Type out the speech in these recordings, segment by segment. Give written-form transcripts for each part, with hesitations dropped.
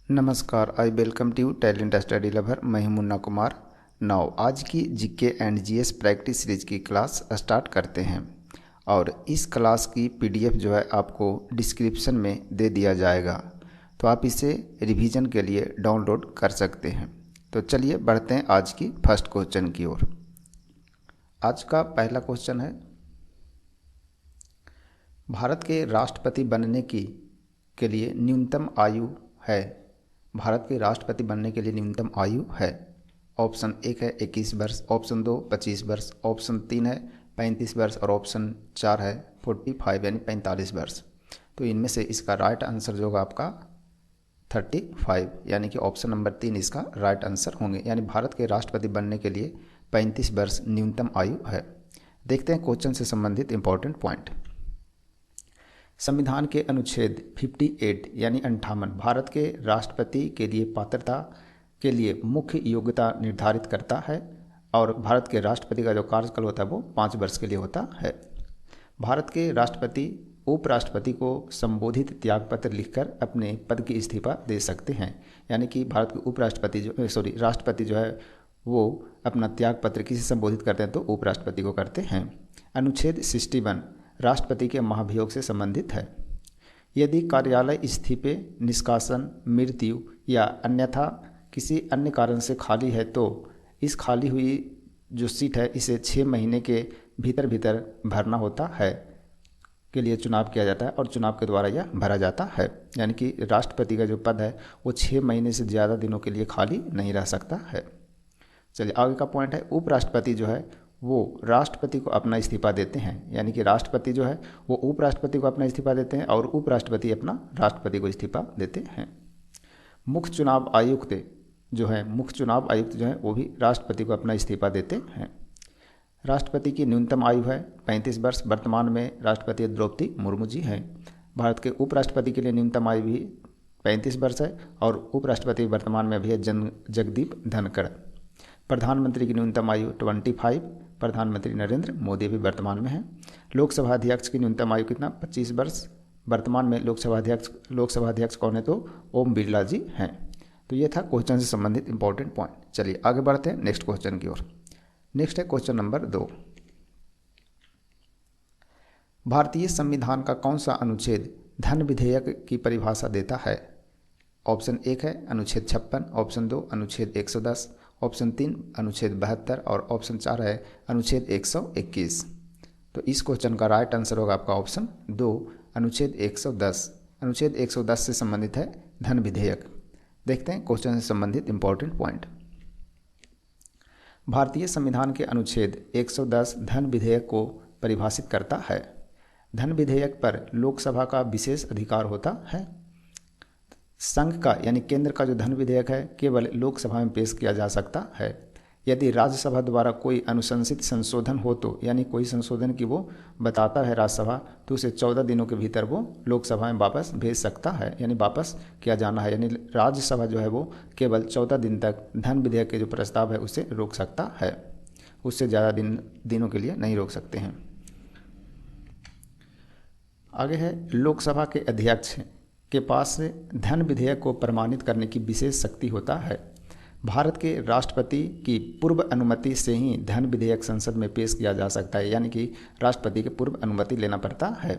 नमस्कार, I welcome to talent study lover. मैं हूं मुन्ना कुमार। नाउ आज की GK and GS practice series की क्लास स्टार्ट करते हैं और इस क्लास की पीडीएफ जो है आपको डिस्क्रिप्शन में दे दिया जाएगा, तो आप इसे रिवीजन के लिए डाउनलोड कर सकते हैं। तो चलिए बढ़ते हैं आज की फर्स्ट क्वेश्चन की ओर। आज का पहला क्वेश्चन है, भारत के राष्ट्रपति बनने के लिए न्यूनतम आयु है। भारत के राष्ट्रपति बनने के लिए न्यूनतम आयु है। ऑप्शन 1 है 21 वर्ष, ऑप्शन 2 25 वर्ष, ऑप्शन 3 है 35 वर्ष और ऑप्शन 4 है 45 यानी 45 वर्ष। तो इनमें से इसका राइट आंसर जो होगा आपका 35 यानी कि ऑप्शन नंबर 3 इसका राइट आंसर होंगे। यानी भारत के राष्ट्रपति बनने के लिए 35 वर्ष न्यूनतम आयु है। देखते हैं क्वेश्चन से संबंधित इंपॉर्टेंट पॉइंट। संविधान के अनुच्छेद 58 यानी 58 भारत के राष्ट्रपति के लिए पात्रता के लिए मुख्य योग्यता निर्धारित करता है और भारत के राष्ट्रपति का जो कार्यकाल होता है वो 5 वर्ष के लिए होता है। भारत के राष्ट्रपति उपराष्ट्रपति को संबोधित त्यागपत्र लिखकर अपने पद की इस्तीफा दे सकते हैं। यानी कि भारत के राष्ट्रपति जो है वो अपना त्यागपत्र किसे संबोधित करते हैं, तो उपराष्ट्रपति को करते हैं। अनुच्छेद 61 राष्ट्रपति के महाभियोग से संबंधित है। यदि कार्यालय इस्तीफे, निष्कासन, मृत्यु या अन्यथा किसी अन्य कारण से खाली है तो इस खाली हुई जो सीट है इसे 6 महीने के भीतर भरना होता है के लिए चुनाव किया जाता है और चुनाव के द्वारा यह भरा जाता है। यानी कि राष्ट्रपति का जो पद है वो 6 महीने से ज़्यादा दिनों के लिए खाली नहीं रह सकता है। चलिए आगे का पॉइंट है, उपराष्ट्रपति जो है वो राष्ट्रपति को अपना इस्तीफा देते हैं। यानी कि राष्ट्रपति जो है वो उपराष्ट्रपति को अपना इस्तीफा देते हैं और उपराष्ट्रपति अपना राष्ट्रपति को इस्तीफा देते हैं। मुख्य चुनाव आयुक्त जो है वो भी राष्ट्रपति को अपना इस्तीफा देते हैं। राष्ट्रपति की न्यूनतम आयु है 35 वर्ष। वर्तमान में राष्ट्रपति द्रौपदी मुर्मू जी हैं। भारत के उपराष्ट्रपति के लिए न्यूनतम आयु भी 35 वर्ष है और उपराष्ट्रपति वर्तमान में भी है जगदीप धनखड़। प्रधानमंत्री की न्यूनतम आयु 25। प्रधानमंत्री नरेंद्र मोदी भी वर्तमान में हैं। लोकसभा अध्यक्ष की न्यूनतम आयु कितना 25 वर्ष। वर्तमान में लोकसभा अध्यक्ष कौन है, तो ओम बिरला जी हैं। तो ये था क्वेश्चन से संबंधित इंपॉर्टेंट पॉइंट। चलिए आगे बढ़ते हैं नेक्स्ट क्वेश्चन की ओर। नेक्स्ट है क्वेश्चन नंबर 2। भारतीय संविधान का कौन सा अनुच्छेद धन विधेयक की परिभाषा देता है। ऑप्शन 1 है अनुच्छेद 56, ऑप्शन 2 अनुच्छेद 110, ऑप्शन 3 अनुच्छेद 72 और ऑप्शन 4 है अनुच्छेद 121। तो इस क्वेश्चन का राइट आंसर होगा आपका ऑप्शन 2 अनुच्छेद 110। अनुच्छेद 110 से संबंधित है धन विधेयक। देखते हैं क्वेश्चन से संबंधित इंपॉर्टेंट पॉइंट। भारतीय संविधान के अनुच्छेद 110 धन विधेयक को परिभाषित करता है। धन विधेयक पर लोकसभा का विशेष अधिकार होता है। संघ का यानी केंद्र का जो धन विधेयक है केवल लोकसभा में पेश किया जा सकता है। यदि राज्यसभा द्वारा कोई अनुशंसित संशोधन हो तो यानी कोई संशोधन की वो बताता है राज्यसभा, तो उसे 14 दिनों के भीतर वो लोकसभा में वापस भेज सकता है, यानी वापस किया जाना है। यानी राज्यसभा जो है वो केवल 14 दिन तक धन विधेयक के जो प्रस्ताव है उसे रोक सकता है, उससे ज़्यादा दिनों के लिए नहीं रोक सकते हैं। आगे है, लोकसभा के अध्यक्ष के पास धन विधेयक को प्रमाणित करने की विशेष शक्ति होता है। भारत के राष्ट्रपति की पूर्व अनुमति से ही धन विधेयक संसद में पेश किया जा सकता है, यानी कि राष्ट्रपति के पूर्व अनुमति लेना पड़ता है।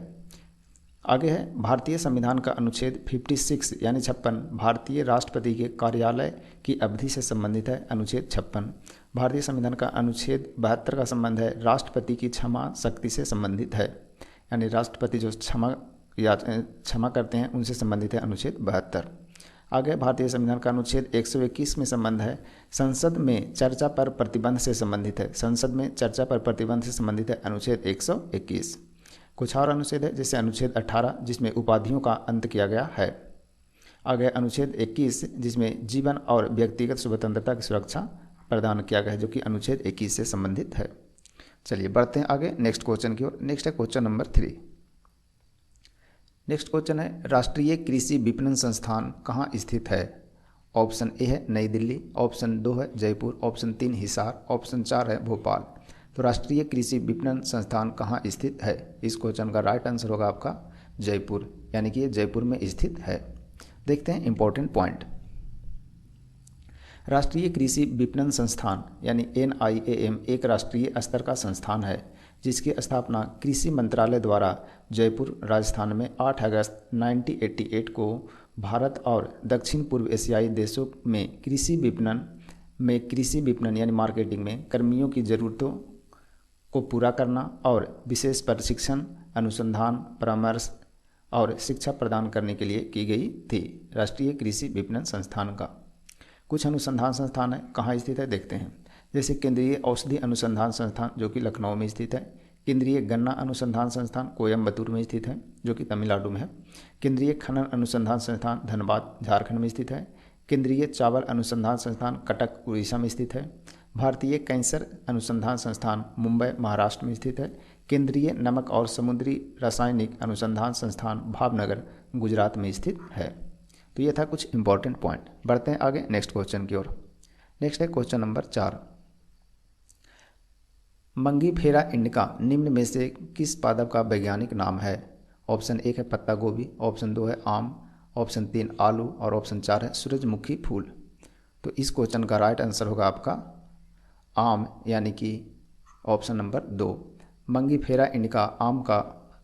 आगे है, भारतीय संविधान का अनुच्छेद 56 यानी 56 भारतीय राष्ट्रपति के कार्यालय की अवधि से संबंधित है। अनुच्छेद 56। भारतीय संविधान का अनुच्छेद 72 का संबंध है राष्ट्रपति की क्षमा शक्ति से संबंधित है, यानी राष्ट्रपति जो क्षमा करते हैं उनसे संबंधित है अनुच्छेद 72। आगे भारतीय संविधान का अनुच्छेद 121 में संबंध है संसद में चर्चा पर प्रतिबंध से संबंधित है। संसद में चर्चा पर प्रतिबंध से संबंधित है अनुच्छेद 121। कुछ और अनुच्छेद है जैसे अनुच्छेद 18 जिसमें उपाधियों का अंत किया गया है। आगे अनुच्छेद 21 जिसमें जीवन और व्यक्तिगत स्वतंत्रता की सुरक्षा प्रदान किया गया है, जो कि अनुच्छेद 21 से संबंधित है। चलिए बढ़ते हैं आगे नेक्स्ट क्वेश्चन की ओर। नेक्स्ट है क्वेश्चन नंबर 3। नेक्स्ट क्वेश्चन है, राष्ट्रीय कृषि विपणन संस्थान कहाँ स्थित है। ऑप्शन ए है नई दिल्ली, ऑप्शन 2 है जयपुर, ऑप्शन 3 हिसार, ऑप्शन 4 है भोपाल। तो राष्ट्रीय कृषि विपणन संस्थान कहाँ स्थित है, इस क्वेश्चन का राइट आंसर होगा आपका जयपुर, यानी कि ये जयपुर में स्थित है। देखते हैं इंपॉर्टेंट पॉइंट। राष्ट्रीय कृषि विपणन संस्थान यानी NIAM एक राष्ट्रीय स्तर का संस्थान है जिसकी स्थापना कृषि मंत्रालय द्वारा जयपुर राजस्थान में 8 अगस्त 1988 को भारत और दक्षिण पूर्व एशियाई देशों में कृषि विपणन यानी मार्केटिंग में कर्मियों की ज़रूरतों को पूरा करना और विशेष प्रशिक्षण, अनुसंधान, परामर्श और शिक्षा प्रदान करने के लिए की गई थी। राष्ट्रीय कृषि विपणन संस्थान का कुछ अनुसंधान संस्थान है, कहाँ स्थित है देखते हैं। जैसे केंद्रीय औषधि अनुसंधान संस्थान जो कि लखनऊ में स्थित है, केंद्रीय गन्ना अनुसंधान संस्थान कोयम्बतूर में स्थित है जो कि तमिलनाडु में है, केंद्रीय खनन अनुसंधान संस्थान धनबाद झारखंड में स्थित है, केंद्रीय चावल अनुसंधान संस्थान कटक उड़ीसा में स्थित है, भारतीय कैंसर अनुसंधान संस्थान मुंबई महाराष्ट्र में स्थित है, केंद्रीय नमक और समुद्री रासायनिक अनुसंधान संस्थान भावनगर गुजरात में स्थित है। तो ये था कुछ इंपॉर्टेंट पॉइंट। बढ़ते हैं आगे नेक्स्ट क्वेश्चन की ओर। नेक्स्ट है क्वेश्चन नंबर 4। मंगीफेरा इंडिका निम्न में से किस पादप का वैज्ञानिक नाम है? ऑप्शन 1 है पत्ता गोभी, ऑप्शन 2 है आम, ऑप्शन 3 आलू और ऑप्शन 4 है सूरजमुखी फूल। तो इस क्वेश्चन का राइट आंसर होगा आपका आम, यानी कि ऑप्शन नंबर 2। मंगीफेरा इंडिका आम का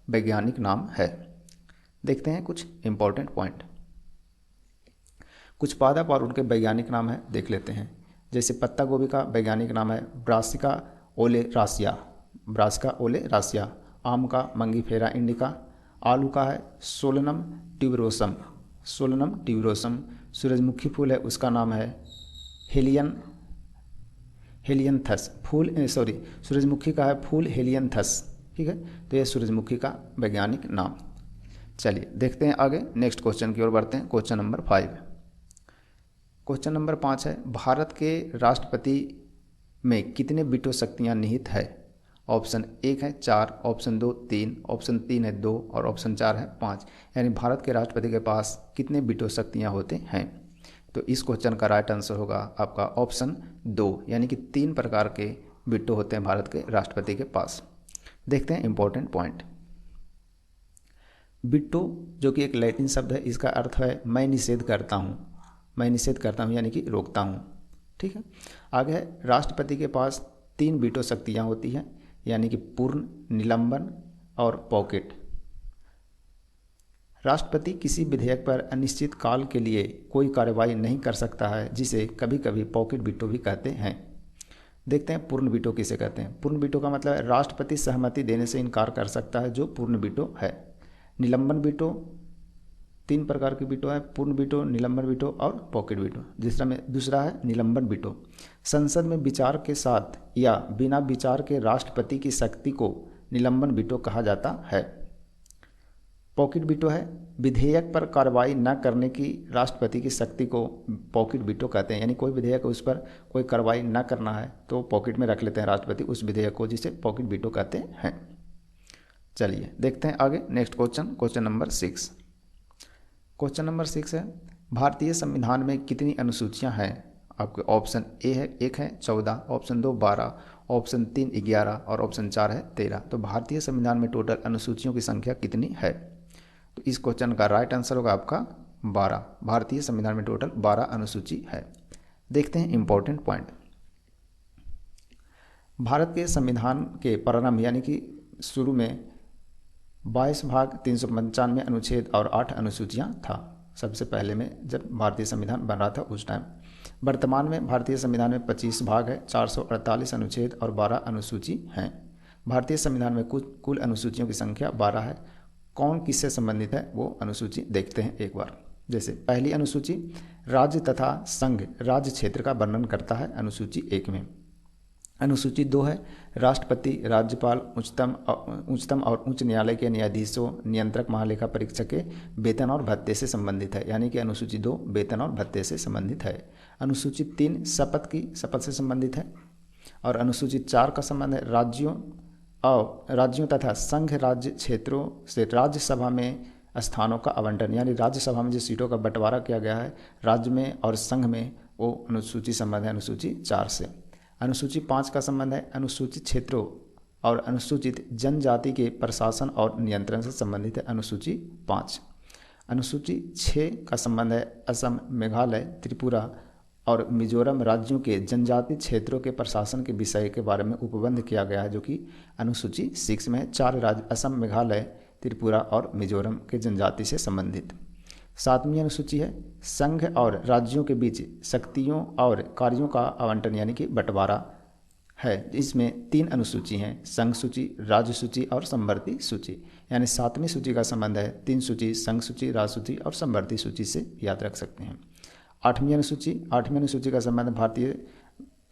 वैज्ञानिक नाम है। देखते हैं कुछ इंपॉर्टेंट पॉइंट। कुछ पादप और उनके वैज्ञानिक नाम है, देख लेते हैं। जैसे पत्ता गोभी का वैज्ञानिक नाम है ब्रासिका ओलेरासिया, ब्रासिका ओलेरासिया। आम का मंगीफेरा इंडिका। आलू का है सोलनम ट्यूबरोसम, सोलनम ट्यूबरोसम। सूरजमुखी फूल है उसका नाम है हेलियंथस फूल, सूरजमुखी का है फूल हेलियंथस। ठीक है, तो यह सूरजमुखी का वैज्ञानिक नाम। चलिए देखते हैं आगे नेक्स्ट क्वेश्चन की ओर बढ़ते हैं। Question number 5। क्वेश्चन नंबर 5 है भारत के राष्ट्रपति में कितने वीटो शक्तियाँ निहित है? ऑप्शन 1 है 4, ऑप्शन 2 3, ऑप्शन 3 है 2 और ऑप्शन 4 है 5। यानी भारत के राष्ट्रपति के पास कितने वीटो शक्तियाँ होते हैं? तो इस क्वेश्चन का राइट आंसर होगा आपका ऑप्शन 2, यानी कि 3 प्रकार के वीटो होते हैं भारत के राष्ट्रपति के पास। देखते हैं इंपॉर्टेंट पॉइंट। वीटो जो कि एक लैटिन शब्द है, इसका अर्थ है मैं निषेध करता हूँ, मैं निषेध करता हूँ यानी कि रोकता हूँ। ठीक है, आगे है राष्ट्रपति के पास 3 वीटो शक्तियाँ होती हैं, यानी कि पूर्ण, निलंबन और पॉकेट। राष्ट्रपति किसी विधेयक पर अनिश्चित काल के लिए कोई कार्रवाई नहीं कर सकता है, जिसे कभी कभी पॉकेट वीटो भी कहते हैं। देखते हैं पूर्ण वीटो किसे कहते हैं। पूर्ण वीटो का मतलब है राष्ट्रपति सहमति देने से इनकार कर सकता है, जो पूर्ण वीटो है। निलंबन वीटो 3 प्रकार की वीटो है, पूर्ण वीटो, निलंबन वीटो और पॉकेट वीटो। दूसरा है निलंबन वीटो। संसद में विचार के साथ या बिना विचार के राष्ट्रपति की शक्ति को निलंबन वीटो कहा जाता है। पॉकेट वीटो है विधेयक पर कार्रवाई न करने की राष्ट्रपति की शक्ति को पॉकेट वीटो कहते हैं, यानी कोई विधेयक उस पर कोई कार्रवाई न करना है तो पॉकेट में रख लेते हैं राष्ट्रपति उस विधेयक को, जिसे पॉकेट वीटो कहते हैं। चलिए देखते हैं आगे next question. Question number 6। Question number 6 है भारतीय संविधान में कितनी अनुसूचियां हैं? आपके ऑप्शन ए है 1 है 14, ऑप्शन 2 12, ऑप्शन 3 11 और ऑप्शन 4 है 13। तो भारतीय संविधान में टोटल अनुसूचियों की संख्या कितनी है? तो इस क्वेश्चन का राइट आंसर होगा आपका 12। भारतीय संविधान में टोटल 12 अनुसूची है। देखते हैं इंपॉर्टेंट पॉइंट। भारत के संविधान के प्रारंभ यानी कि शुरू में 22 भाग 395 अनुच्छेद और 8 अनुसूचियाँ था, सबसे पहले में जब भारतीय संविधान बन रहा था उस टाइम। वर्तमान में भारतीय संविधान में 25 भाग है, 448 अनुच्छेद और 12 अनुसूची हैं। भारतीय संविधान में कुल अनुसूचियों की संख्या 12 है। कौन किससे संबंधित है वो अनुसूची देखते हैं एक बार। जैसे पहली अनुसूची राज्य तथा संघ राज्य क्षेत्र का वर्णन करता है, अनुसूची 1 में। अनुसूची 2 है राष्ट्रपति, राज्यपाल, उच्चतम और उच्च न्यायालय के न्यायाधीशों, नियंत्रक, महालेखा परीक्षक के वेतन और भत्ते से संबंधित है, यानी कि अनुसूची 2 वेतन और भत्ते से संबंधित है। अनुसूची 3 शपथ से संबंधित है। और अनुसूची 4 का संबंध है राज्यों तथा संघ राज्य क्षेत्रों से राज्यसभा में स्थानों का आवंटन, यानी राज्यसभा में जिस सीटों का बंटवारा किया गया है राज्य में और संघ में, वो अनुसूची संबंध है अनुसूची 4 से। अनुसूची 5 का संबंध है अनुसूचित क्षेत्रों और अनुसूचित जनजाति के प्रशासन और नियंत्रण से संबंधित है, अनुसूची 5। अनुसूची 6 का संबंध है असम, मेघालय, त्रिपुरा और मिजोरम राज्यों के जनजातीय क्षेत्रों के प्रशासन के विषय के बारे में उपबंध किया गया है, जो कि अनुसूची 6 में है। 4 राज्य असम, मेघालय, त्रिपुरा और मिजोरम के जनजाति से संबंधित। 7वीं अनुसूची है संघ और राज्यों के बीच शक्तियों और कार्यों का आवंटन यानी कि बंटवारा है। इसमें 3 अनुसूची हैं, संघ सूची, राज्य सूची और समवर्ती सूची। यानी 7वीं सूची का संबंध है 3 सूची, संघ सूची, राज्य सूची और समवर्ती सूची से, याद रख सकते हैं। 8वीं अनुसूची का संबंध भारतीय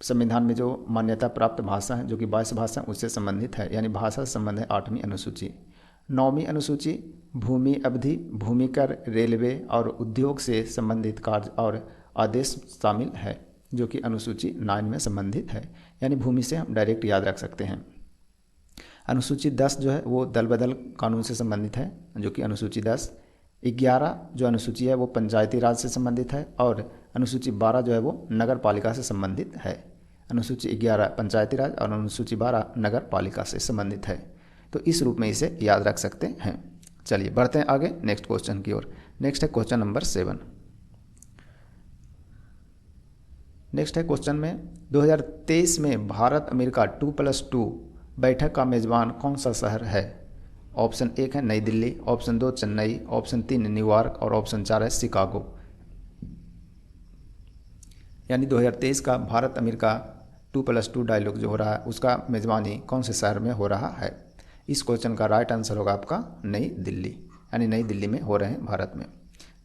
संविधान में जो मान्यता प्राप्त भाषा है, जो कि 22 भाषा, उससे संबंधित है, यानी भाषा से संबंध है 8वीं अनुसूची। 9वीं अनुसूची भूमि अवधि, भूमि कर, रेलवे और उद्योग से संबंधित कार्य और आदेश शामिल है, जो कि अनुसूची 9 में संबंधित है, यानी भूमि से हम डायरेक्ट याद रख सकते हैं। अनुसूची 10 जो है वो दल बदल कानून से संबंधित है, जो कि अनुसूची 10। 11 जो अनुसूची है वो पंचायती राज से संबंधित है, और अनुसूची 12 जो है वो नगर पालिका से संबंधित है। अनुसूची 11 पंचायती राज और अनुसूची 12 नगर पालिका से संबंधित है। तो इस रूप में इसे याद रख सकते हैं। चलिए बढ़ते हैं आगे नेक्स्ट क्वेश्चन की ओर। नेक्स्ट है क्वेश्चन नंबर 7। नेक्स्ट है क्वेश्चन में 2023 में भारत अमेरिका 2+2 बैठक का मेजबान कौन सा शहर है? ऑप्शन 1 है नई Delhi, option 2 Chennai, option 3 New York और ऑप्शन 4 है शिकागो। यानी 2023 का भारत अमेरिका 2+2 डायलॉग जो हो रहा है उसका मेजबानी कौन से शहर में हो रहा है? इस क्वेश्चन का राइट आंसर होगा आपका नई दिल्ली, यानी नई दिल्ली में हो रहे हैं भारत में।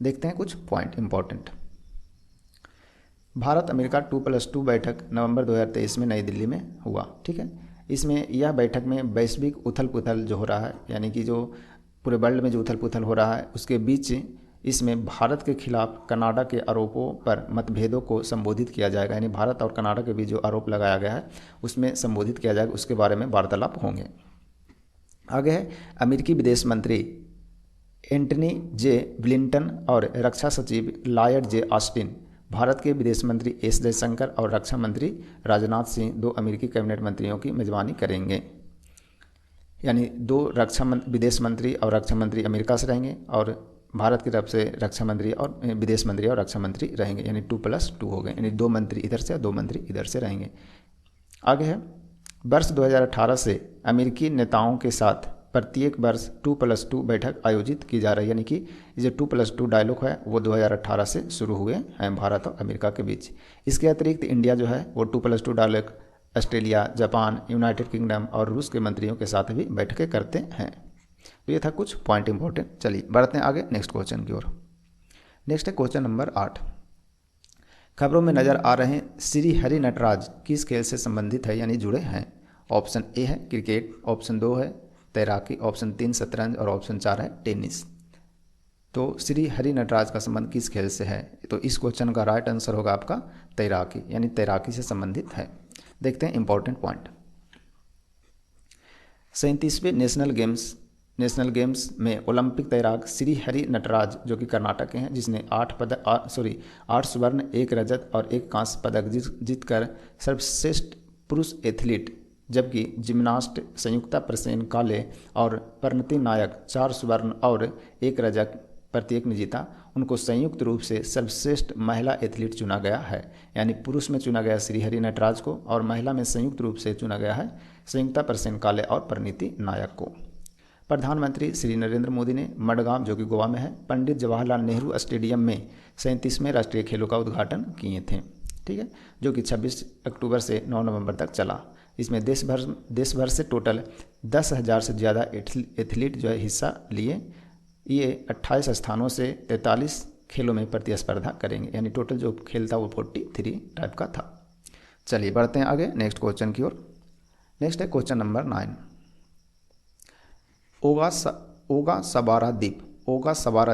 देखते हैं कुछ पॉइंट इंपॉर्टेंट। भारत अमेरिका 2+2 बैठक नवंबर 2023 में नई दिल्ली में हुआ, ठीक है। इसमें यह बैठक में वैश्विक उथल पुथल जो हो रहा है, यानी कि जो पूरे वर्ल्ड में जो उथल पुथल हो रहा है उसके बीच इसमें भारत के खिलाफ कनाडा के आरोपों पर मतभेदों को संबोधित किया जाएगा, यानी भारत और कनाडा के बीच जो आरोप लगाया गया है उसमें संबोधित किया जाएगा, उसके बारे में वार्तालाप होंगे। आगे है अमेरिकी विदेश मंत्री एंटनी जे ब्लिंटन और रक्षा सचिव लॉयड जे ऑस्टिन, भारत के विदेश मंत्री एस जयशंकर और रक्षा मंत्री राजनाथ सिंह 2 अमेरिकी कैबिनेट मंत्रियों की मेजबानी करेंगे। यानी 2 विदेश मंत्री और रक्षा मंत्री अमेरिका से रहेंगे और भारत की तरफ से रक्षा मंत्री और विदेश मंत्री और रक्षा मंत्री रहेंगे, यानी 2+2 हो गए, यानी 2 मंत्री इधर से और 2 मंत्री इधर से रहेंगे। आगे है वर्ष 2018 से अमेरिकी नेताओं के साथ प्रत्येक वर्ष 2+2 बैठक आयोजित की जा रही है, यानी कि ये 2+2 डायलॉग है वो 2018 से शुरू हुए हैं भारत और अमेरिका के बीच। इसके अतिरिक्त इंडिया जो है वो 2+2 dialogue Australia, Japan, United Kingdom और रूस के मंत्रियों के साथ भी बैठकें करते हैं। तो ये था कुछ पॉइंट इंपॉर्टेंट। चलिए बढ़ते हैं आगे नेक्स्ट क्वेश्चन की ओर। नेक्स्ट है क्वेश्चन नंबर 8। खबरों में नजर आ रहे श्री हरि नटराज किस खेल से संबंधित है यानी जुड़े हैं? ऑप्शन ए है क्रिकेट, ऑप्शन 2 है तैराकी, ऑप्शन 3 शतरंज और ऑप्शन 4 है टेनिस। तो श्री हरि नटराज का संबंध किस खेल से है? तो इस क्वेश्चन का राइट आंसर होगा आपका तैराकी, यानी तैराकी से संबंधित है। देखते हैं इंपॉर्टेंट पॉइंट। 37वें नेशनल गेम्स में ओलंपिक तैराक श्री हरि नटराज जो कि कर्नाटक के हैं, जिसने 8 स्वर्ण, 1 रजत और 1 कांस्य पदक जीतकर सर्वश्रेष्ठ पुरुष एथलीट, जबकि जिम्नास्ट संयुक्ता प्रसेन काले और परिणति नायक 4 स्वर्ण और 1 रजत प्रत्येक ने जीता, उनको संयुक्त रूप से सर्वश्रेष्ठ महिला एथलीट चुना गया है। यानी पुरुष में चुना गया श्री हरि नटराज को और महिला में संयुक्त रूप से चुना गया है संयुक्ता प्रसेन काले और परिणति नायक को। प्रधानमंत्री श्री नरेंद्र मोदी ने मडगांव जो कि गोवा में है पंडित जवाहरलाल नेहरू स्टेडियम में 37वें राष्ट्रीय खेलों का उद्घाटन किए थे, ठीक है, जो कि 26 अक्टूबर से 9 नवंबर तक चला। इसमें देश भर से टोटल 10,000 से ज़्यादा एथलीट जो है हिस्सा लिए। ये 28 स्थानों से 43 खेलों में प्रतिस्पर्धा करेंगे, यानी टोटल जो खेल था वो 43 टाइप का था। चलिए बढ़ते हैं आगे नेक्स्ट क्वेश्चन की ओर। नेक्स्ट है क्वेश्चन नंबर 9। ओगा सबारा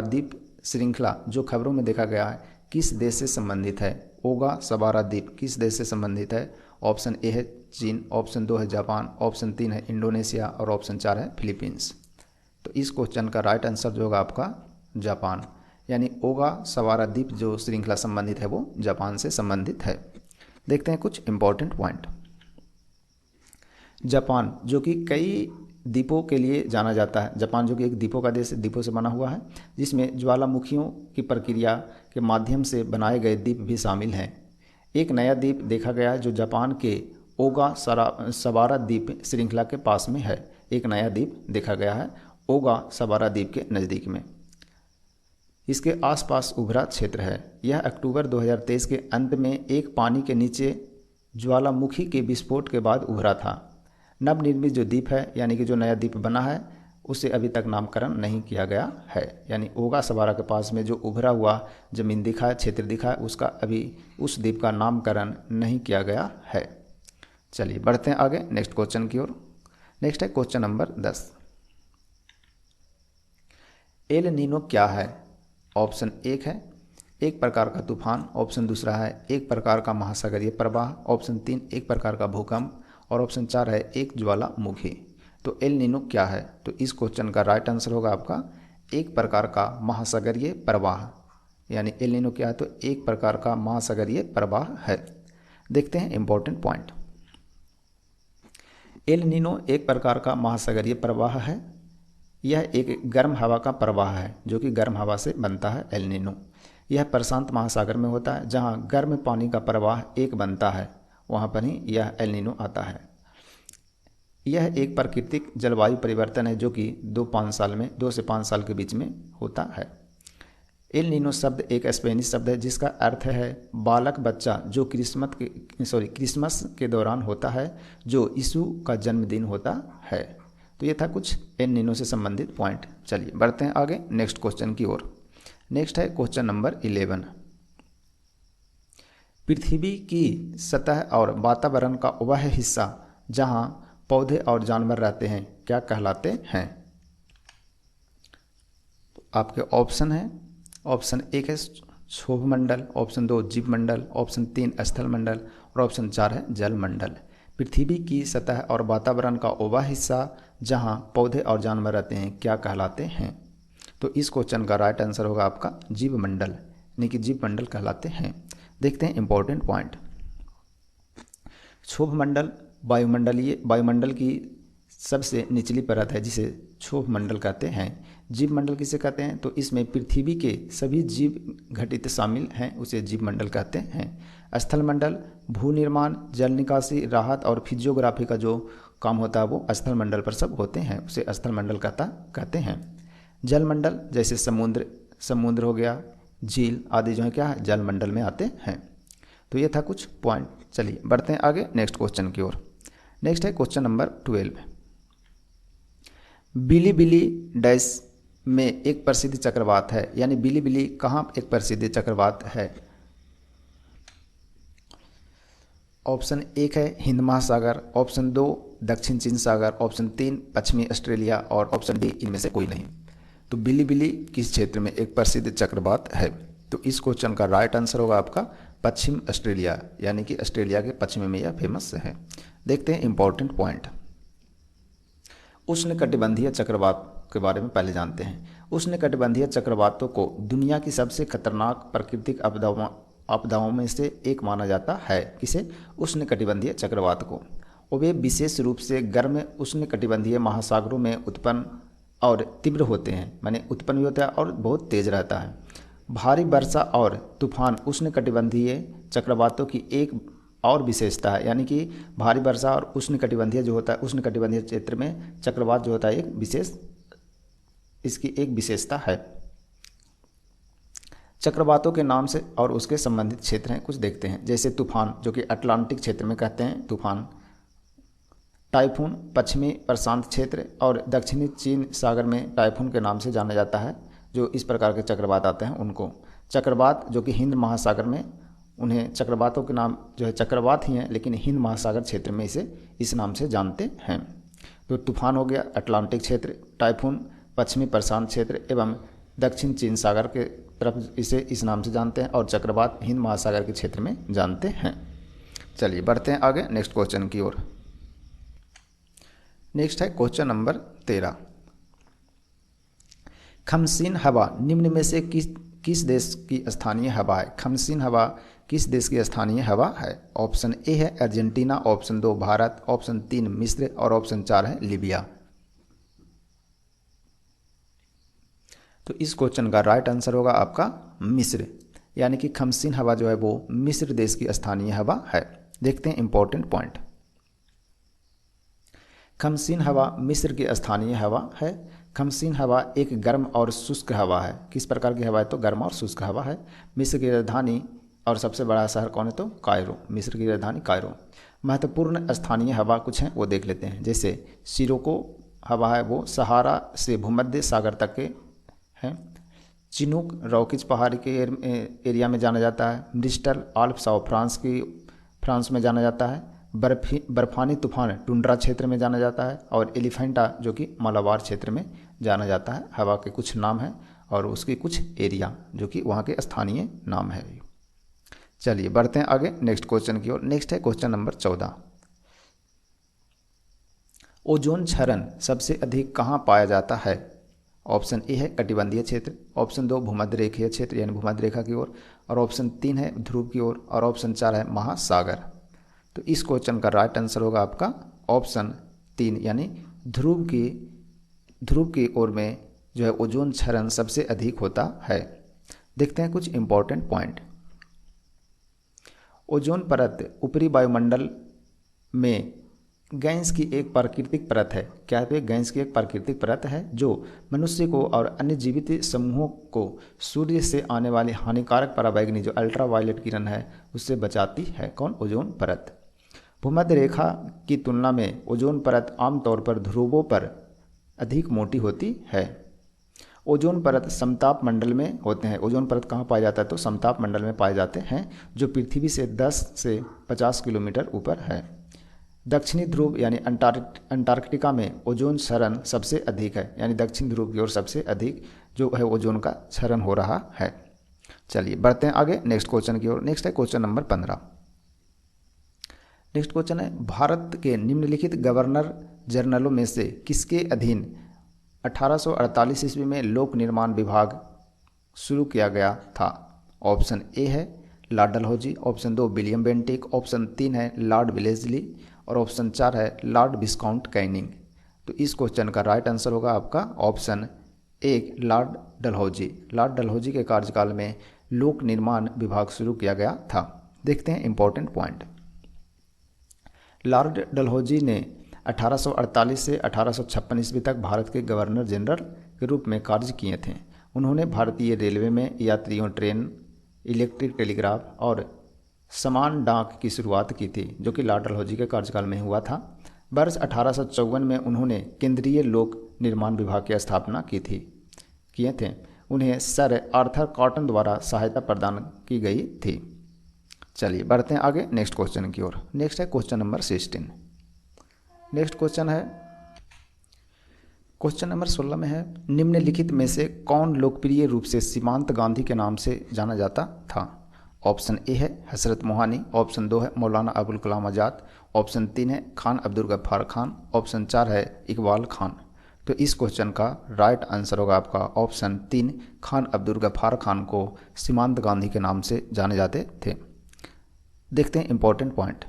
द्वीप श्रृंखला जो खबरों में देखा गया है किस देश से संबंधित है? ओगा सबारा द्वीप किस देश से संबंधित है? ऑप्शन ए है चीन, ऑप्शन 2 है जापान, ऑप्शन 3 है इंडोनेशिया और ऑप्शन 4 है फिलीपींस। तो इस क्वेश्चन का राइट आंसर जो होगा आपका जापान, यानी ओगा सबारा द्वीप जो श्रृंखला संबंधित है वो जापान से संबंधित है। देखते हैं कुछ इंपॉर्टेंट पॉइंट। जापान जो कि कई द्वीपों के लिए जाना जाता है, जापान जो कि एक द्वीपों का देश, द्वीपों से बना हुआ है, जिसमें ज्वालामुखियों की प्रक्रिया के माध्यम से बनाए गए द्वीप भी शामिल हैं। एक नया द्वीप देखा गया है जो जापान के ओगा सबारा द्वीप श्रृंखला के पास में है। एक नया द्वीप देखा गया है ओगा सबारा द्वीप के नज़दीक में। इसके आसपास उभरा क्षेत्र है। यह अक्टूबर 2023 के अंत में एक पानी के नीचे ज्वालामुखी के विस्फोट के बाद उभरा था। नवनिर्मित जो द्वीप है यानी कि जो नया द्वीप बना है उसे अभी तक नामकरण नहीं किया गया है। यानी ओगा सबारा के पास में जो उभरा हुआ जमीन दिखा है, क्षेत्र दिखा है, उसका अभी उस द्वीप का नामकरण नहीं किया गया है। चलिए बढ़ते हैं आगे नेक्स्ट क्वेश्चन की ओर। नेक्स्ट है क्वेश्चन नंबर 10। एल नीनो क्या है? ऑप्शन 1 है एक प्रकार का तूफान, ऑप्शन दूसरा है एक प्रकार का महासागरीय प्रवाह, ऑप्शन 3 एक प्रकार का भूकंप और ऑप्शन 4 है एक ज्वालामुखी। तो एल नीनो क्या है? तो इस क्वेश्चन का राइट आंसर होगा आपका एक प्रकार का महासागरीय प्रवाह। यानी एल नीनो क्या है? तो एक प्रकार का महासागरीय प्रवाह है। देखते हैं इंपॉर्टेंट पॉइंट। एल नीनो एक प्रकार का महासागरीय प्रवाह है। यह एक गर्म हवा का प्रवाह है जो कि गर्म हवा से बनता है एल नीनो। यह प्रशांत महासागर में होता है जहां गर्म पानी का प्रवाह एक बनता है, वहां पर ही यह एल नीनो आता है। यह एक प्राकृतिक जलवायु परिवर्तन है जो कि 2 से 5 साल के बीच में होता है। एल नीनो शब्द एक स्पेनिश शब्द है जिसका अर्थ है बालक बच्चा जो क्रिसमस के दौरान होता है, जो यीशु का जन्मदिन होता है। तो ये था कुछ एल नीनो से संबंधित पॉइंट। चलिए बढ़ते हैं आगे नेक्स्ट क्वेश्चन की ओर। नेक्स्ट है क्वेश्चन नंबर 11। पृथ्वी की सतह और वातावरण का वह हिस्सा जहां पौधे और जानवर रहते हैं क्या कहलाते हैं? तो आपके ऑप्शन है, ऑप्शन 1 है क्षोभ मंडल, ऑप्शन 2 जीव मंडल, ऑप्शन 3 स्थल मंडल और ऑप्शन 4 है जल मंडल। पृथ्वी की सतह और वातावरण का वह हिस्सा जहां पौधे और जानवर रहते हैं क्या कहलाते हैं? तो इस क्वेश्चन का राइट आंसर होगा आपका जीव मंडल, यानी कि जीव मंडल कहलाते हैं। देखते हैं इंपॉर्टेंट पॉइंट। क्षोभ मंडल वायुमंडल की सबसे निचली परत है जिसे क्षोभ मंडल कहते हैं। जीव मंडल किसे कहते हैं? तो इसमें पृथ्वी के सभी जीव घटित शामिल हैं, उसे जीव मंडल कहते हैं। स्थल मंडल भू निर्माण, जल निकासी, राहत और फिजियोग्राफी का जो काम होता है वो स्थल मंडल पर सब होते हैं, उसे स्थल मंडल कहते हैं। जल मंडल जैसे समुद्र हो गया, झील आदि जो है क्या है जल मंडल में आते हैं। तो ये था कुछ पॉइंट। चलिए बढ़ते हैं आगे नेक्स्ट क्वेश्चन की ओर। नेक्स्ट है क्वेश्चन नंबर 12। बिलीबिली डैश में एक प्रसिद्ध चक्रवात है, यानी बिलीबिली कहाँ एक प्रसिद्ध चक्रवात है? ऑप्शन 1 है हिंद महासागर, ऑप्शन 2 दक्षिण चीन सागर, ऑप्शन 3 पश्चिमी ऑस्ट्रेलिया और ऑप्शन डी इनमें से कोई नहीं। तो बिलीबिली किस क्षेत्र में एक प्रसिद्ध चक्रवात है? तो इस क्वेश्चन का राइट आंसर होगा आपका पश्चिम ऑस्ट्रेलिया, यानी कि ऑस्ट्रेलिया के पश्चिम में यह फेमस है। देखते हैं इंपॉर्टेंट पॉइंट। उष्णकटिबंधीय चक्रवात के बारे में पहले जानते हैं। उष्णकटिबंधीय चक्रवातों को दुनिया की सबसे खतरनाक प्राकृतिक आपदाओं में से एक माना जाता है। किसे? उष्णकटिबंधीय चक्रवात को। और वे विशेष रूप से गर्म उष्णकटिबंधीय महासागरों में उत्पन्न और तीव्र होते हैं, माने उत्पन्न भी होता है और बहुत तेज रहता है। भारी वर्षा और तूफान उष्णकटिबंधीय चक्रवातों की एक और विशेषता है, यानी कि भारी वर्षा और उष्णकटिबंधीय जो होता है उष्णकटिबंधीय क्षेत्र में चक्रवात जो होता है इसकी एक विशेषता है। चक्रवातों के नाम से और उसके संबंधित क्षेत्र हैं कुछ देखते हैं। जैसे तूफान जो कि अटलांटिक क्षेत्र में कहते हैं तूफान, टाइफून पश्चिमी प्रशांत क्षेत्र और दक्षिणी चीन सागर में टाइफून के नाम से जाना जाता है। जो इस प्रकार के चक्रवात आते हैं उनको चक्रवात, जो कि हिंद महासागर में, उन्हें चक्रवातों के नाम जो है चक्रवात ही हैं लेकिन हिंद महासागर क्षेत्र में इसे इस नाम से जानते हैं। तो तूफान हो गया अटलांटिक क्षेत्र, टाइफून पश्चिमी प्रशांत क्षेत्र एवं दक्षिण चीन सागर के तरफ इसे इस नाम से जानते हैं और चक्रवात हिंद महासागर के क्षेत्र में जानते हैं। चलिए बढ़ते हैं आगे नेक्स्ट क्वेश्चन की ओर। नेक्स्ट है क्वेश्चन नंबर 13। खमसीन हवा निम्न में से किस देश की स्थानीय हवा है? खमसीन हवा किस देश की स्थानीय हवा है? ऑप्शन ए है अर्जेंटीना, ऑप्शन 2 भारत, ऑप्शन 3 मिस्र और ऑप्शन 4 है लीबिया। तो इस क्वेश्चन का राइट आंसर होगा आपका मिस्र, यानी कि खमसीन हवा जो है वो मिस्र देश की स्थानीय हवा है। देखते हैं इंपॉर्टेंट पॉइंट। खमसीन हवा मिस्र की स्थानीय हवा है। खमसीन हवा एक गर्म और शुष्क हवा है। किस प्रकार की हवा है? तो गर्म और शुष्क हवा है। मिस्र की राजधानी और सबसे बड़ा शहर कौन है? तो कायरो। मिस्र की राजधानी कायरो। महत्वपूर्ण स्थानीय हवा कुछ हैं वो देख लेते हैं। जैसे सिरोको हवा है वो सहारा से भूमध्य सागर तक के हैं। चिनूक रॉकीज पहाड़ी के एरिया में जाना जाता है। ब्रिस्टल आल्प्स और फ्रांस में जाना जाता है। बर्फानी तूफान टुंड्रा क्षेत्र में जाना जाता है। और एलिफेंटा जो कि मालाबार क्षेत्र में जाना जाता है। हवा के कुछ नाम हैं और उसके कुछ एरिया जो कि वहाँ के स्थानीय नाम है। चलिए बढ़ते हैं आगे नेक्स्ट क्वेश्चन की ओर। नेक्स्ट है क्वेश्चन नंबर 14। ओजोन क्षरण सबसे अधिक कहाँ पाया जाता है? ऑप्शन ए है कटिबंधीय क्षेत्र, ऑप्शन 2 भूमध्य रेखीय क्षेत्र यानी भूमध्य रेखा की ओर, और ऑप्शन 3 है ध्रुव की ओर, और ऑप्शन 4 है महासागर। तो इस क्वेश्चन का राइट आंसर होगा आपका ऑप्शन 3 यानी ध्रुव की ओर में जो है ओजोन क्षरण सबसे अधिक होता है। देखते हैं कुछ इंपॉर्टेंट पॉइंट। ओजोन परत ऊपरी वायुमंडल में गैस की एक प्राकृतिक परत है। क्या है? गैस की एक प्राकृतिक परत है जो मनुष्य को और अन्य जीवित समूहों को सूर्य से आने वाली हानिकारक पराबैंगनी जो अल्ट्रावायलेट किरण है उससे बचाती है। कौन? ओजोन परत। भूमध्य रेखा की तुलना में ओजोन परत आमतौर पर ध्रुवों पर अधिक मोटी होती है। ओजोन परत समताप मंडल में होते हैं। ओजोन परत कहाँ पाया जाता है? तो समताप मंडल में पाए जाते हैं जो पृथ्वी से 10 से 50 किलोमीटर ऊपर है। दक्षिणी ध्रुव यानी अंटार्कटिका में ओजोन क्षरण सबसे अधिक है। यानी दक्षिण ध्रुव की ओर सबसे अधिक जो है ओजोन का क्षरण हो रहा है। चलिए बढ़ते हैं आगे नेक्स्ट क्वेश्चन की ओर। नेक्स्ट है क्वेश्चन नंबर 15। नेक्स्ट क्वेश्चन है भारत के निम्नलिखित गवर्नर जनरलों में से किसके अधीन 1848 ईस्वी में लोक निर्माण विभाग शुरू किया गया था? ऑप्शन ए है Lord Dalhousie, option 2 William Bentinck, option 3 है लॉर्ड विलेजली, और ऑप्शन 4 है लॉर्ड विस्काउंट कैनिंग। तो इस क्वेश्चन का राइट आंसर होगा आपका option 1 Lord Dalhousie. Lord Dalhousie के कार्यकाल में लोक निर्माण विभाग शुरू किया गया था। देखते हैं इंपॉर्टेंट पॉइंट। लॉर्ड डलहौजी ने 1848 से 1856 ईस्वी तक भारत के गवर्नर जनरल के रूप में कार्य किए थे। उन्होंने भारतीय रेलवे में यात्रियों ट्रेन, इलेक्ट्रिक टेलीग्राफ और समान डाक की शुरुआत की थी जो कि लॉर्ड डलहौजी के कार्यकाल में हुआ था। वर्ष 1854 में उन्होंने केंद्रीय लोक निर्माण विभाग की स्थापना किए थे। उन्हें सर आर्थर कॉटन द्वारा सहायता प्रदान की गई थी। चलिए बढ़ते हैं आगे नेक्स्ट क्वेश्चन की ओर। नेक्स्ट है क्वेश्चन नंबर 16। नेक्स्ट क्वेश्चन है क्वेश्चन नंबर 16 में है निम्नलिखित में से कौन लोकप्रिय रूप से सीमांत गांधी के नाम से जाना जाता था? ऑप्शन ए है हजरत मोहानी, ऑप्शन 2 है मौलाना अबुल कलाम आज़ाद, ऑप्शन 3 है खान अब्दुल गफ्फार खान, ऑप्शन 4 है इकबाल खान। तो इस क्वेश्चन का राइट आंसर होगा आपका ऑप्शन 3 खान अब्दुल गफ्फार खान को सीमांत गांधी के नाम से जाने जाते थे। देखते हैं इंपॉर्टेंट पॉइंट।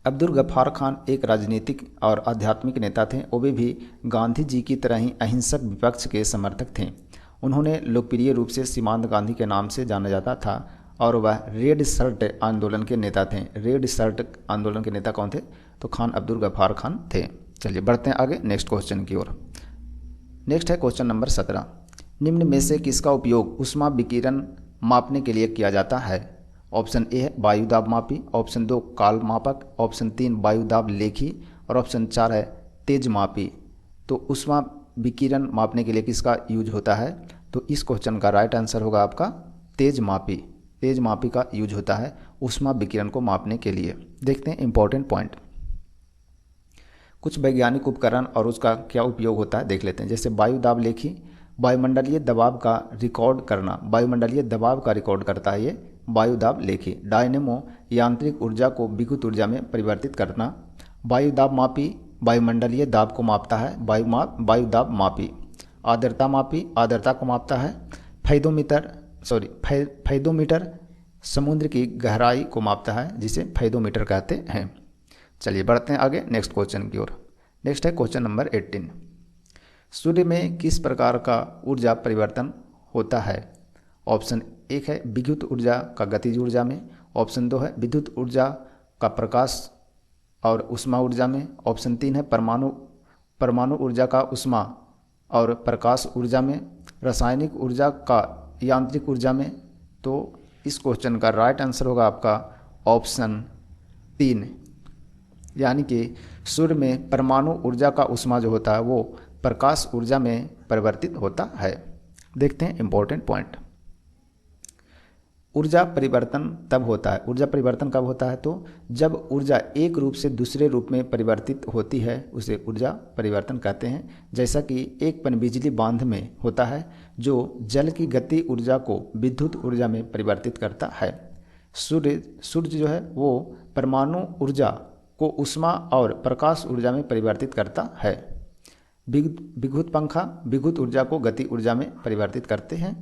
अब्दुल गफ्फार खान एक राजनीतिक और आध्यात्मिक नेता थे। वो भी गांधी जी की तरह ही अहिंसक विपक्ष के समर्थक थे। उन्होंने लोकप्रिय रूप से सीमांत गांधी के नाम से जाना जाता था और वह रेड शर्ट आंदोलन के नेता थे। रेड शर्ट आंदोलन के नेता कौन थे? तो खान अब्दुल गफ्फार खान थे। चलिए बढ़ते हैं आगे नेक्स्ट क्वेश्चन की ओर। नेक्स्ट है क्वेश्चन नंबर 17। निम्न में से किसका उपयोग ऊष्मा विकिरण मापने के लिए किया जाता है? ऑप्शन ए है वायु दाब मापी, ऑप्शन 2 काल मापक, ऑप्शन 3 वायु दाब लेखी, और ऑप्शन 4 है तेज मापी। तो ऊष्मा विकिरण मापने के लिए किसका यूज होता है? तो इस क्वेश्चन का राइट आंसर होगा आपका तेज मापी। तेज मापी का यूज होता है ऊष्मा विकिरण को मापने के लिए। देखते हैं इंपॉर्टेंट पॉइंट। कुछ वैज्ञानिक उपकरण और उसका क्या उपयोग होता है देख लेते हैं। जैसे वायु दाब लेखी वायुमंडलीय दबाव का रिकॉर्ड करना, वायुमंडलीय दबाव का रिकॉर्ड करता है ये वायु दाब लेखी। डायनेमो यांत्रिक ऊर्जा को विद्युत ऊर्जा में परिवर्तित करना। वायु दाब मापी वायुमंडलीय दाब को मापता है वायु दाब मापी। आर्द्रता मापी आर्द्रता को मापता है। फैदोमीटर समुद्र की गहराई को मापता है जिसे फैदोमीटर कहते हैं। चलिए बढ़ते हैं आगे नेक्स्ट क्वेश्चन की ओर। नेक्स्ट है क्वेश्चन नंबर 18। सूर्य में किस प्रकार का ऊर्जा परिवर्तन होता है? ऑप्शन 1 है विद्युत ऊर्जा का गतिज ऊर्जा में, ऑप्शन 2 है विद्युत ऊर्जा का प्रकाश और ऊष्मा ऊर्जा में, ऑप्शन 3 है परमाणु ऊर्जा का ऊष्मा और प्रकाश ऊर्जा में, रासायनिक ऊर्जा का यांत्रिक ऊर्जा में। तो इस क्वेश्चन का राइट आंसर होगा आपका ऑप्शन 3, यानी कि सूर्य में परमाणु ऊर्जा का ऊष्मा जो होता है वो प्रकाश ऊर्जा में परिवर्तित होता है। देखते हैं इंपॉर्टेंट पॉइंट। ऊर्जा परिवर्तन तब होता है, ऊर्जा परिवर्तन कब होता है? तो जब ऊर्जा एक रूप से दूसरे रूप में परिवर्तित होती है उसे ऊर्जा परिवर्तन कहते हैं। जैसा कि एक पनबिजली बांध में होता है जो जल की गति ऊर्जा को विद्युत ऊर्जा में परिवर्तित करता है। सूर्य जो है वो परमाणु ऊर्जा को ऊष्मा और प्रकाश ऊर्जा में परिवर्तित करता है। विद्युत पंखा विद्युत ऊर्जा को गति ऊर्जा में परिवर्तित करते हैं।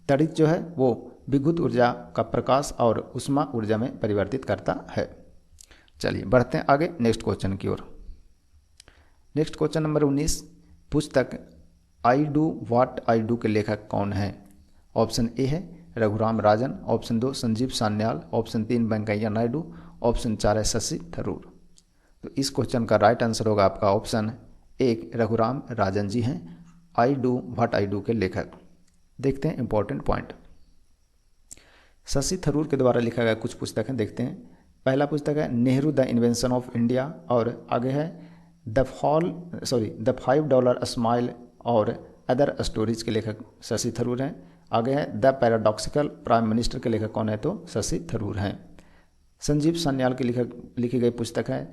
तड़ित जो है वो विद्युत ऊर्जा का प्रकाश और ऊष्मा ऊर्जा में परिवर्तित करता है। चलिए बढ़ते हैं आगे नेक्स्ट क्वेश्चन की ओर। नेक्स्ट क्वेश्चन नंबर 19, पुस्तक I do what I do के लेखक कौन है? ऑप्शन ए है Raghuram Rajan, option 2 Sanjeev Sanyal, option 3 Venkaiah Naidu, option 4 है शशि थरूर। तो इस क्वेश्चन का राइट आंसर होगा आपका ऑप्शन 1 रघुराम राजन जी हैं आई डू व्हाट आई डू के लेखक। देखते हैं इंपॉर्टेंट पॉइंट। शशि थरूर के द्वारा लिखा गया कुछ पुस्तकें देखते हैं। पहला पुस्तक है Nehru the invention of India, और आगे है द $5 स्माइल और अदर स्टोरीज के लेखक शशि थरूर हैं। आगे है द पैराडॉक्सिकल प्राइम मिनिस्टर के लेखक कौन है? तो शशि थरूर हैं। संजीव सान्याल की लिखी गई पुस्तक है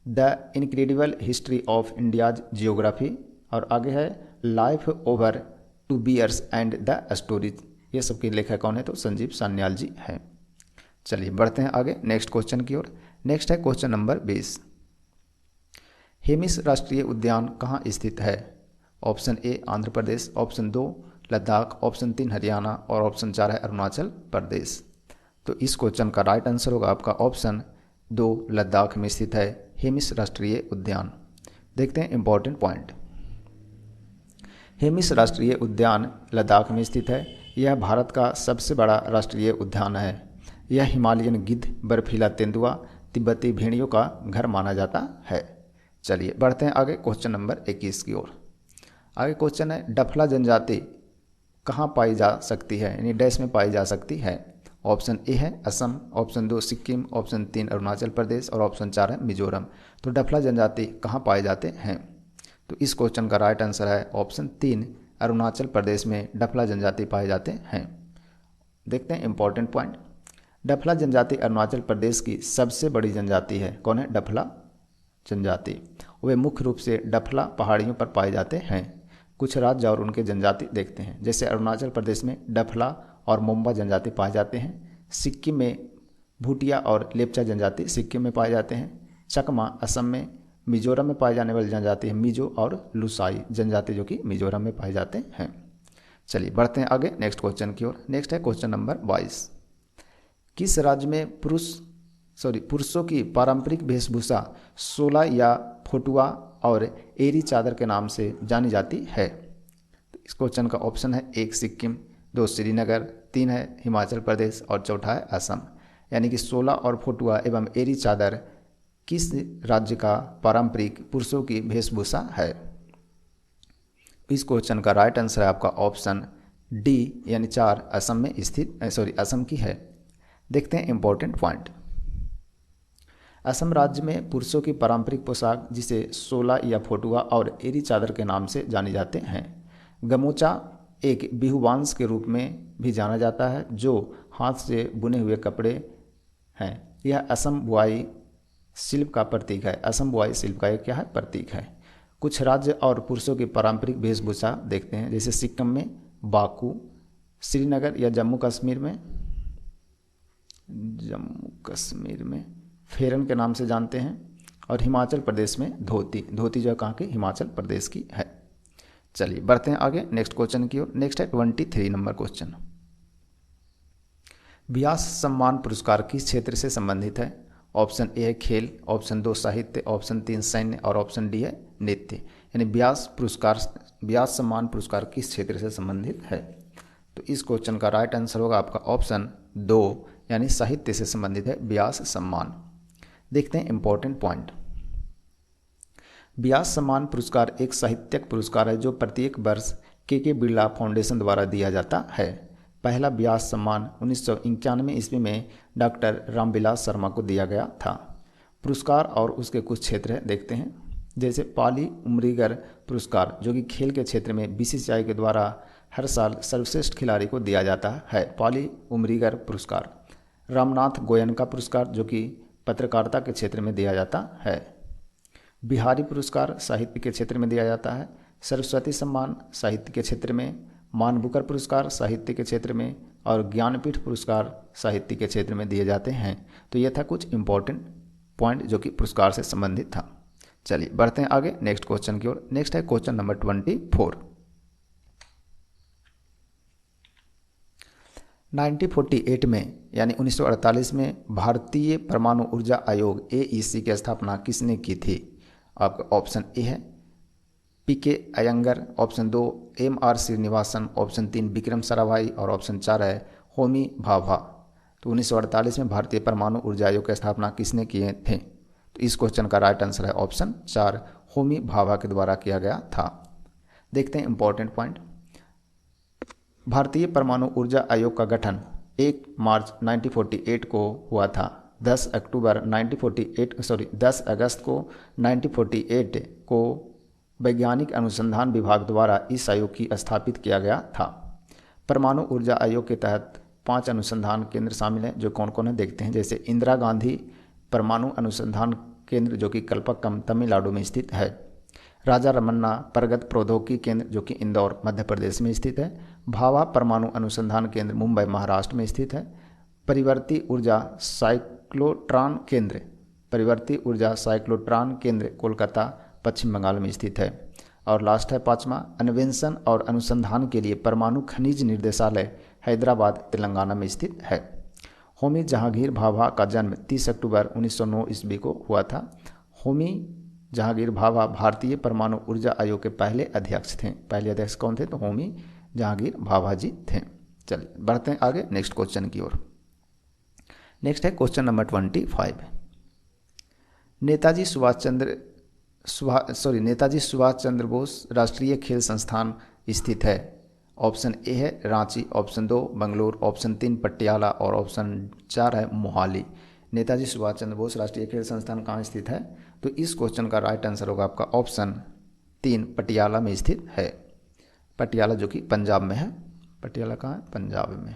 the incredible history of India's geography, और आगे है life over 2 beers and the stories. ये सबके लेखक कौन है? तो संजीव सान्याल जी हैं। चलिए बढ़ते हैं आगे नेक्स्ट क्वेश्चन की ओर। नेक्स्ट है क्वेश्चन नंबर 20, हेमिस राष्ट्रीय उद्यान कहाँ स्थित है? ऑप्शन ए आंध्र प्रदेश, ऑप्शन 2 लद्दाख, ऑप्शन 3 हरियाणा और ऑप्शन 4 है अरुणाचल प्रदेश। तो इस क्वेश्चन का राइट आंसर होगा आपका ऑप्शन 2 लद्दाख में स्थित है हेमिस राष्ट्रीय उद्यान। देखते हैं इंपॉर्टेंट पॉइंट। हेमिस राष्ट्रीय उद्यान लद्दाख में स्थित है। यह भारत का सबसे बड़ा राष्ट्रीय उद्यान है। यह हिमालयन गिद्ध, बर्फीला तेंदुआ, तिब्बती भेड़ियों का घर माना जाता है। चलिए बढ़ते हैं आगे क्वेश्चन नंबर 21 की ओर। आगे क्वेश्चन है डफला जनजाति कहाँ पाई जा सकती है, यानी डैश में पाई जा सकती है? ऑप्शन ए है असम, ऑप्शन 2 सिक्किम, ऑप्शन 3 अरुणाचल प्रदेश और ऑप्शन 4 है मिजोरम। तो डफला जनजाति कहाँ पाए जाते हैं? तो इस क्वेश्चन का राइट आंसर है ऑप्शन 3 अरुणाचल प्रदेश में डफला जनजाति पाए जाते हैं। देखते हैं इंपॉर्टेंट पॉइंट। डफला जनजाति अरुणाचल प्रदेश की सबसे बड़ी जनजाति है। कौन है? डफला जनजाति। वे मुख्य रूप से डफला पहाड़ियों पर पाए जाते हैं। कुछ राज्य और उनके जनजाति देखते हैं। जैसे अरुणाचल प्रदेश में डफला और मोम्बा जनजाति पाए जाते हैं। सिक्किम में भूटिया और लेप्चा जनजाति सिक्किम में पाए जाते हैं। चकमा असम में, मिजोरम में पाए जाने वाली जनजाति है मिजो और लुसाई जनजाति जो कि मिजोरम में पाए जाते हैं। चलिए बढ़ते हैं आगे नेक्स्ट क्वेश्चन की ओर। नेक्स्ट है क्वेश्चन नंबर 22, किस राज्य में पुरुषों की पारंपरिक वेशभूषा सोला या फोटुआ और एरी चादर के नाम से जानी जाती है? इस क्वेश्चन का ऑप्शन है 1 सिक्किम, 2 श्रीनगर, 3 है हिमाचल प्रदेश और चौथा है असम। यानी कि सोला और फोटुआ एवं एरी चादर किस राज्य का पारंपरिक पुरुषों की वेशभूषा है? इस क्वेश्चन का राइट आंसर है आपका ऑप्शन डी यानी 4 असम में असम की है। देखते हैं इंपॉर्टेंट पॉइंट। असम राज्य में पुरुषों की पारंपरिक पोशाक जिसे सोला या फोटुआ और एरी चादर के नाम से जाने जाते हैं। गमोचा एक बिहुवांश के रूप में भी जाना जाता है जो हाथ से बुने हुए कपड़े हैं। यह असम बुआई शिल्प का प्रतीक है। असम बुआई शिल्प का एक क्या है? प्रतीक है। कुछ राज्य और पुरुषों की पारंपरिक वेशभूषा देखते हैं। जैसे सिक्किम में बाकू, श्रीनगर या जम्मू कश्मीर में फेरन के नाम से जानते हैं, और हिमाचल प्रदेश में धोती जो कहाँ की? हिमाचल प्रदेश की है। चलिए बढ़ते हैं आगे नेक्स्ट क्वेश्चन की ओर। नेक्स्ट है 23 नंबर क्वेश्चन, व्यास सम्मान पुरस्कार किस क्षेत्र से संबंधित है? ऑप्शन ए है खेल, ऑप्शन 2 साहित्य, ऑप्शन 3 सैन्य और ऑप्शन डी है नृत्य। यानी व्यास सम्मान पुरस्कार किस क्षेत्र से संबंधित है? तो तो इस क्वेश्चन का राइट आंसर होगा आपका ऑप्शन 2 यानी साहित्य से संबंधित है व्यास सम्मान। देखते हैं इंपॉर्टेंट पॉइंट। व्यास सम्मान पुरस्कार एक साहित्यिक पुरस्कार है जो प्रत्येक वर्ष के बिरला फाउंडेशन द्वारा दिया जाता है। पहला व्यास सम्मान 1991 ईस्वी में डॉक्टर रामविलास शर्मा को दिया गया था। पुरस्कार और उसके कुछ क्षेत्र देखते हैं, जैसे पाली उमरीगर पुरस्कार जो कि खेल के क्षेत्र में बीसीसीआई के द्वारा हर साल सर्वश्रेष्ठ खिलाड़ी को दिया जाता है, पाली उमरीगर पुरस्कार। रामनाथ गोयनका पुरस्कार जो कि पत्रकारिता के क्षेत्र में दिया जाता है। बिहारी पुरस्कार साहित्य के क्षेत्र में दिया जाता है। सरस्वती सम्मान साहित्य के क्षेत्र में, मानबुकर पुरस्कार साहित्य के क्षेत्र में और ज्ञानपीठ पुरस्कार साहित्य के क्षेत्र में दिए जाते हैं। तो यह था कुछ इंपॉर्टेंट पॉइंट जो कि पुरस्कार से संबंधित था। चलिए बढ़ते हैं आगे नेक्स्ट क्वेश्चन की ओर। नेक्स्ट है क्वेश्चन नंबर 24। 1948 में यानी 1948 में भारतीय परमाणु ऊर्जा आयोग AEC की स्थापना किसने की थी? आपका ऑप्शन ए है PK Iyengar, option 2 MR Srinivasan, option 3 Vikram Sarabhai और ऑप्शन 4 है होमी भाभा। तो 1948 में भारतीय परमाणु ऊर्जा आयोग की स्थापना किसने किए थे? तो इस क्वेश्चन का राइट आंसर है ऑप्शन 4 होमी भाभा के द्वारा किया गया था। देखते हैं इंपॉर्टेंट पॉइंट। भारतीय परमाणु ऊर्जा आयोग का गठन 1 मार्च 1948 को हुआ था। 10 अगस्त को 1948 को वैज्ञानिक अनुसंधान विभाग द्वारा इस आयोग की स्थापित किया गया था। परमाणु ऊर्जा आयोग के तहत 5 अनुसंधान केंद्र शामिल हैं, जो कौन कौन है देखते हैं, जैसे इंदिरा गांधी परमाणु अनुसंधान केंद्र जो कि कल्पक्कम तमिलनाडु में स्थित है। राजा रमन्ना प्रगत प्रौद्योगिकी केंद्र जो कि इंदौर मध्य प्रदेश में स्थित है। भाभा परमाणु अनुसंधान केंद्र मुंबई महाराष्ट्र में स्थित है। परिवर्ती ऊर्जा साइक्लोट्रॉन केंद्र कोलकाता पश्चिम बंगाल में स्थित है। और लास्ट है 5वां अन्वेषण और अनुसंधान के लिए परमाणु खनिज निर्देशालय हैदराबाद तेलंगाना में स्थित है। होमी जहांगीर भाभा का जन्म 30 अक्टूबर 1909 ईस्वी को हुआ था। होमी जहांगीर भाभा भारतीय परमाणु ऊर्जा आयोग के पहले अध्यक्ष थे। पहले अध्यक्ष कौन थे? तो होमी जहांगीर भाभा जी थे। चलिए बढ़ते हैं आगे नेक्स्ट क्वेश्चन की ओर। नेक्स्ट है क्वेश्चन नंबर 25। नेताजी सुभाष चंद्र बोस राष्ट्रीय खेल संस्थान स्थित है। ऑप्शन ए है रांची, ऑप्शन 2 बंगलोर, ऑप्शन 3 पटियाला और ऑप्शन 4 है मोहाली। नेताजी सुभाष चंद्र बोस राष्ट्रीय खेल संस्थान कहाँ स्थित है? तो इस क्वेश्चन का राइट आंसर होगा आपका ऑप्शन 3 पटियाला में स्थित है। पटियाला जो कि पंजाब में है। पटियाला कहाँ है? पंजाब में।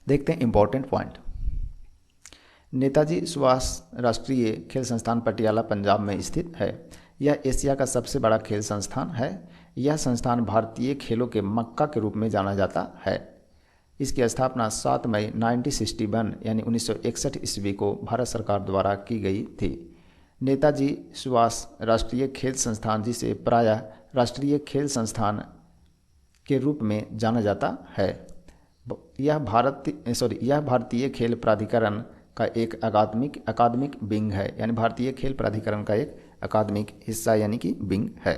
देखते हैं इंपॉर्टेंट पॉइंट। नेताजी सुभाष राष्ट्रीय खेल संस्थान पटियाला पंजाब में स्थित है। यह एशिया का सबसे बड़ा खेल संस्थान है। यह संस्थान भारतीय खेलों के मक्का के रूप में जाना जाता है। इसकी स्थापना 7 मई 1961 यानी 1961 ईस्वी को भारत सरकार द्वारा की गई थी। नेताजी सुभाष राष्ट्रीय खेल संस्थान, जिसे प्रायः राष्ट्रीय खेल संस्थान के रूप में जाना जाता है, यह भारतीय खेल प्राधिकरण का एक अकादमिक विंग है। यानी भारतीय खेल प्राधिकरण का एक अकादमिक हिस्सा यानी कि विंग है।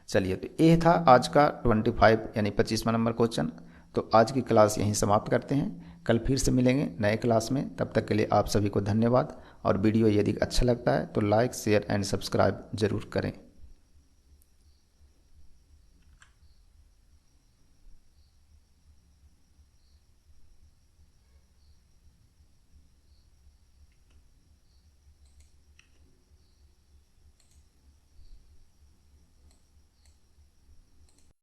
चलिए तो ये था आज का 25 यानी 25वां नंबर क्वेश्चन। तो आज की क्लास यहीं समाप्त करते हैं। कल फिर से मिलेंगे नए क्लास में। तब तक के लिए आप सभी को धन्यवाद। और वीडियो यदि अच्छा लगता है तो लाइक शेयर एंड सब्सक्राइब जरूर करें।